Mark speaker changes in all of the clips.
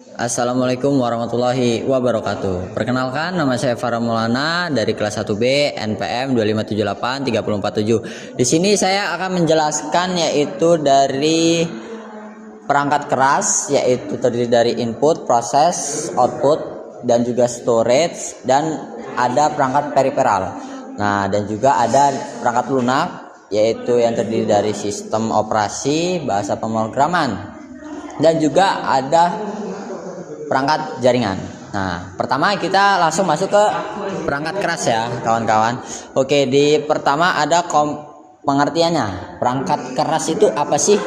Speaker 1: Assalamualaikum warahmatullahi wabarakatuh. Perkenalkan, nama saya Farah Maulana dari kelas 1B NPM 2578347. Di sini saya akan menjelaskan yaitu dari perangkat keras, yaitu terdiri dari input, proses, output, dan juga storage, dan ada perangkat periferal. Nah, dan juga ada perangkat lunak, yaitu yang terdiri dari sistem operasi, bahasa pemrograman, dan juga ada perangkat jaringan. Nah, pertama kita langsung masuk ke perangkat keras ya, kawan-kawan. Oke, di pertama ada pengertiannya. Perangkat keras itu apa sih?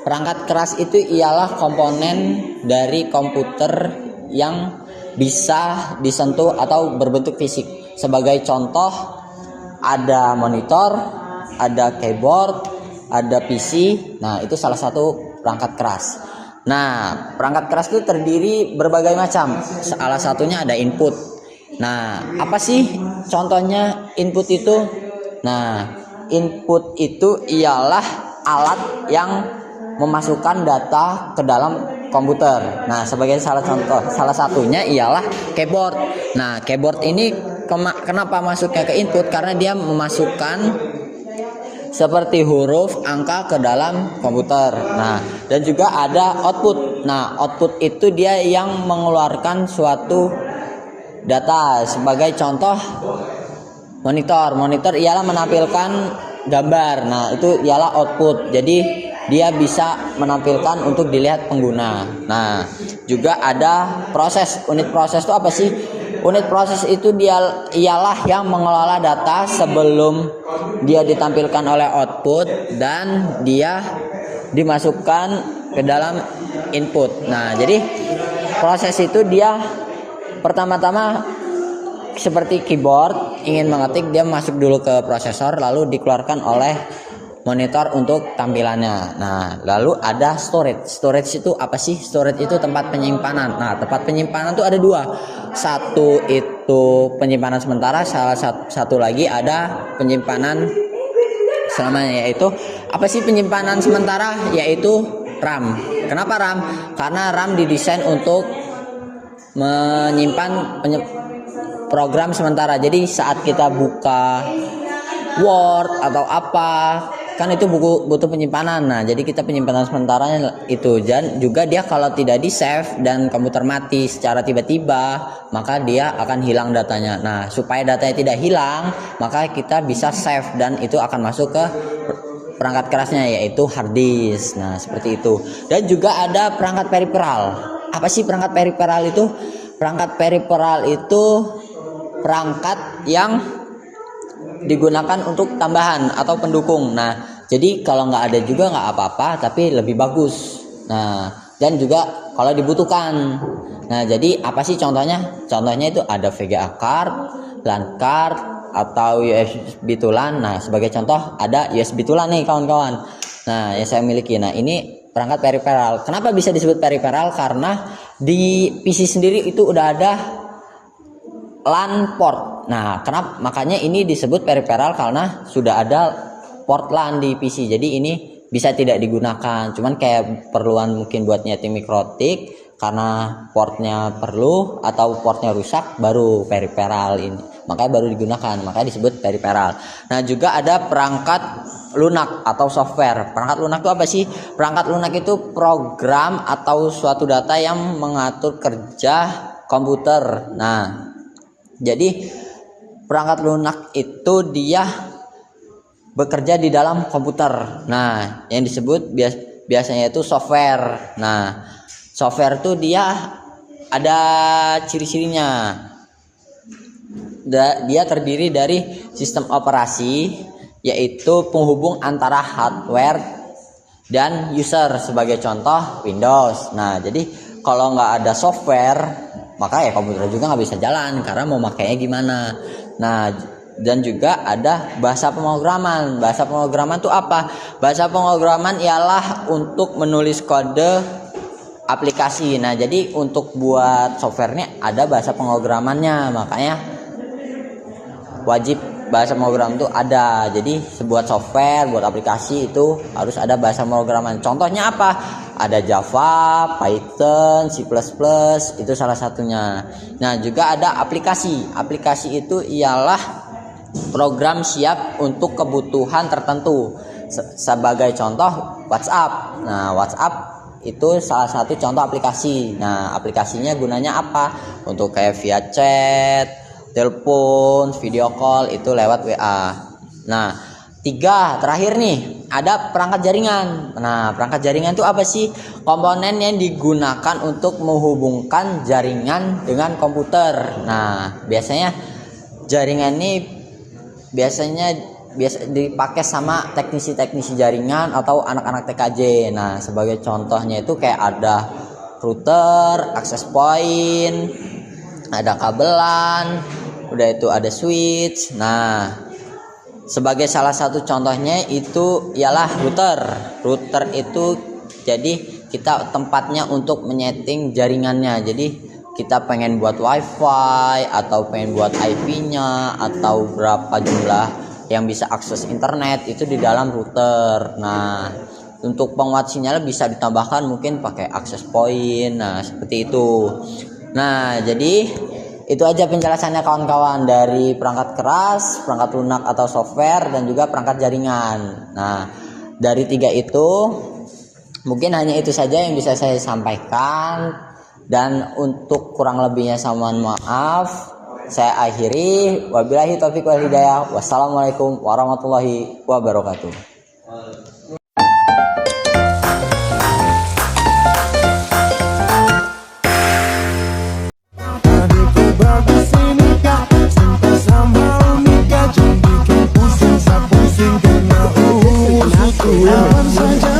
Speaker 1: Perangkat keras itu ialah komponen dari komputer yang bisa disentuh atau berbentuk fisik. Sebagai contoh, ada monitor, ada keyboard, ada PC. Nah, itu salah satu perangkat keras. Nah, perangkat keras itu terdiri berbagai macam. Salah satunya ada input. Nah, apa sih contohnya input itu? Nah, input itu ialah alat yang memasukkan data ke dalam komputer. Nah, sebagai salah satunya ialah keyboard. Nah, keyboard ini kenapa masuknya ke input? Karena dia memasukkan seperti huruf, angka ke dalam komputer. Nah, dan juga ada output. Nah, output itu dia yang mengeluarkan suatu data. Sebagai contoh, monitor. Monitor ialah menampilkan gambar. Nah, itu ialah output. Jadi dia bisa menampilkan untuk dilihat pengguna. Nah, juga ada proses. Unit proses itu apa sih? Unit proses itu ialah yang mengelola data sebelum dia ditampilkan oleh output dan dia dimasukkan ke dalam input. Nah, jadi proses itu dia pertama-tama seperti keyboard, ingin mengetik, dia masuk dulu ke prosesor lalu dikeluarkan oleh monitor untuk tampilannya. Nah, lalu ada storage. Storage itu apa sih? Storage itu tempat penyimpanan. Nah, tempat penyimpanan itu ada dua. Satu itu penyimpanan sementara, salah satu lagi ada penyimpanan selamanya, yaitu apa sih penyimpanan sementara? Yaitu RAM. Kenapa RAM? Karena RAM didesain untuk menyimpan program sementara. Jadi saat kita buka Word atau apa, kan itu butuh penyimpanan. Nah, jadi kita penyimpanan sementaranya itu. Dan juga dia kalau tidak di save dan komputer mati secara tiba-tiba, maka dia akan hilang datanya. Nah, supaya datanya tidak hilang, maka kita bisa save dan itu akan masuk ke perangkat kerasnya, yaitu hard disk. Nah, seperti itu. Dan juga ada perangkat periferal. Apa sih perangkat periferal itu? Perangkat periferal itu perangkat yang digunakan untuk tambahan atau pendukung. Nah, jadi kalau nggak ada juga nggak apa-apa, tapi lebih bagus. Nah, dan juga kalau dibutuhkan. Nah, jadi apa sih contohnya? Contohnya itu ada VGA card, LAN card, atau USB to LAN. Nah, sebagai contoh ada USB to LAN nih kawan-kawan. Nah, yang saya miliki. Nah, ini perangkat periferal. Kenapa bisa disebut periferal? Karena di PC sendiri itu udah ada LAN port. Nah, kenapa makanya ini disebut periferal? Karena sudah ada port LAN di PC. Jadi ini bisa tidak digunakan. Cuman kayak perluan mungkin buat nyeting mikrotik karena portnya perlu atau portnya rusak, baru periferal ini. Makanya baru digunakan. Makanya disebut periferal. Nah, juga ada perangkat lunak atau software. Perangkat lunak itu apa sih? Perangkat lunak itu program atau suatu data yang mengatur kerja komputer. Nah, jadi perangkat lunak itu dia bekerja di dalam komputer. Nah, yang disebut biasanya itu software. Nah, software itu dia ada ciri-cirinya. Dia terdiri dari sistem operasi, yaitu penghubung antara hardware dan user. Sebagai contoh Windows. Nah, jadi kalau nggak ada software, maka ya komputer juga nggak bisa jalan karena mau makainya gimana. Nah, dan juga ada bahasa pemrograman. Bahasa pemrograman itu apa? Bahasa pemrograman ialah untuk menulis kode aplikasi. Nah, jadi untuk buat softwarenya ada bahasa pemrogramannya, makanya wajib bahasa pemrograman itu ada. Jadi sebuah software, buat aplikasi itu harus ada bahasa pemrograman. Contohnya apa? ada Java, Python, C++, itu salah satunya. Nah, juga ada aplikasi. Aplikasi itu ialah program siap untuk kebutuhan tertentu. Sebagai contoh WhatsApp. Nah, WhatsApp itu salah satu contoh aplikasi. Nah, aplikasinya gunanya apa? Untuk kayak via chat, telepon, video call itu lewat WA. Nah, terakhir nih, ada perangkat jaringan. Nah, perangkat jaringan itu apa sih? Komponen yang digunakan untuk menghubungkan jaringan dengan komputer. Nah, biasanya jaringan ini biasa dipakai sama teknisi jaringan atau anak-anak TKJ. Nah, sebagai contohnya itu kayak ada router, access point, ada kabelan, udah itu ada switch. Nah, sebagai salah satu contohnya itu ialah router. Router itu jadi kita tempatnya untuk menyeting jaringannya. Jadi kita pengen buat wifi atau pengen buat IP-nya atau berapa jumlah yang bisa akses internet itu di dalam router. Nah, untuk penguat sinyal bisa ditambahkan mungkin pakai access point. Nah, seperti itu. Nah, jadi itu aja penjelasannya kawan-kawan dari perangkat keras, perangkat lunak atau software, dan juga perangkat jaringan. Nah, dari 3 itu mungkin hanya itu saja yang bisa saya sampaikan. Dan untuk kurang lebihnya saya mohon maaf. Saya akhiri. Wabillahi taufiq wal hidayah. Wassalamualaikum warahmatullahi wabarakatuh.
Speaker 2: Alam saja